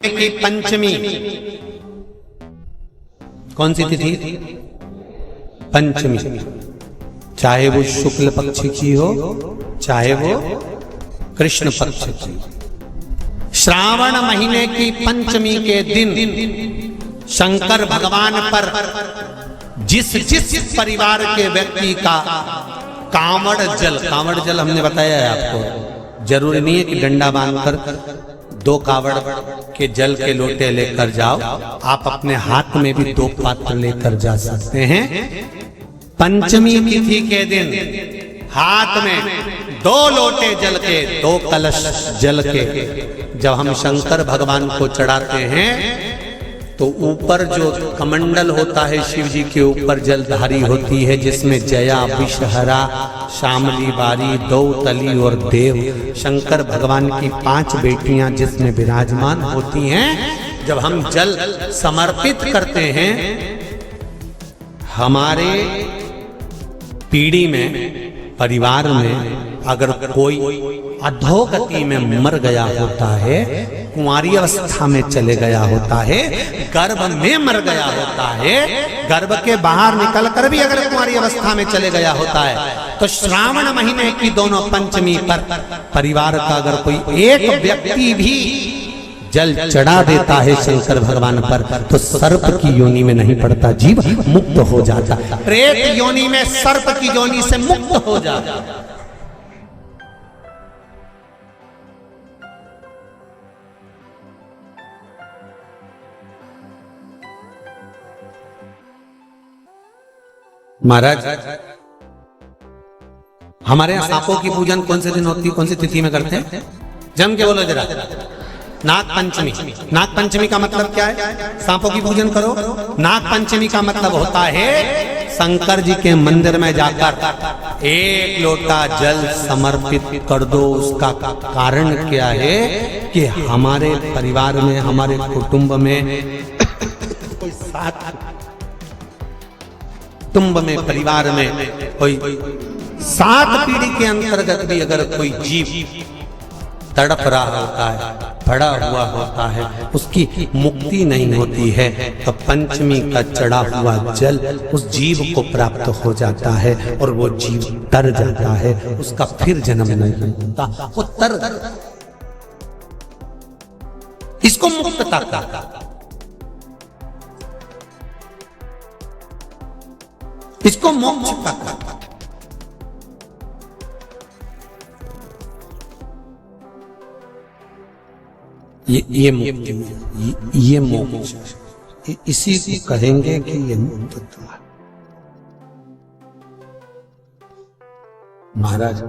की पंचमी कौन सी तिथि? पंचमी। चाहे वो शुक्ल पक्ष की हो चाहे वो कृष्ण पक्ष की। श्रावण महीने की पंचमी के दिन शंकर भगवान पर जिस जिस परिवार के व्यक्ति का कांवड़ जल हमने बताया है आपको, जरूरी नहीं है कि डंडा बांधकर 2 कावड़ के जल के लोटे लेकर जाओ, आप अपने हाथ में भी 2 पात्र लेकर जा सकते हैं। पंचमी तिथि के दिन हाथ में 2 लोटे जल के 2 कलश जल के जब हम शंकर भगवान को चढ़ाते हैं तो ऊपर जो कमंडल होता है शिव जी के ऊपर जलधारी होती है, जिसमें जया, विषहरा, शामली बारी, दौतली और देव शंकर भगवान की 5 बेटियां जिसमें विराजमान होती हैं। जब हम जल समर्पित करते हैं, हमारे पीढ़ी में परिवार में अगर कोई अधोगति में मर गया होता है, कुंवारी अवस्था में चले गया होता है, गर्भ में मर गया होता है, गर्भ के बाहर निकलकर भी अगर कुंवारी अवस्था में चले गया होता है, तो श्रावण महीने की दोनों पंचमी पर परिवार का अगर कोई एक व्यक्ति भी जल चढ़ा देता है शंकर भगवान पर, तो सर्प की योनि में नहीं पड़ता, जीव मुक्त हो जाता, प्रेत योनि में सर्प की योनि से मुक्त हो जाता। महाराज, हमारे यहाँ सांपों की पूजन कौन से दिन होती है, कौन सी तिथि में करते हैं? जम के बोलो जरा। नाग पंचमी। नाग पंचमी का मतलब क्या है? सांपों की पूजन करो। नाग पंचमी का मतलब होता है शंकर जी के मंदिर में जाकर 1 लोटा जल समर्पित कर दो। उसका कारण क्या है कि हमारे परिवार में, हमारे कुटुंब में कोई परिवार में कोई 7 पीढ़ी के अंतर्गत भी अगर कोई जीव तड़प रहा होता है, पड़ा हुआ होता है, उसकी मुक्ति नहीं होती है, तो पंचमी का चढ़ा हुआ जल उस जीव को प्राप्त हो जाता है और वो जीव तर जाता है, उसका फिर जन्म नहीं होता, वो तर, इसको मुक्तता कहता है, इसको मोक्ष कहता है। ये मुक्ति, ये मोक्ष, इसी को कहेंगे कि ये मुक्तता। महाराज,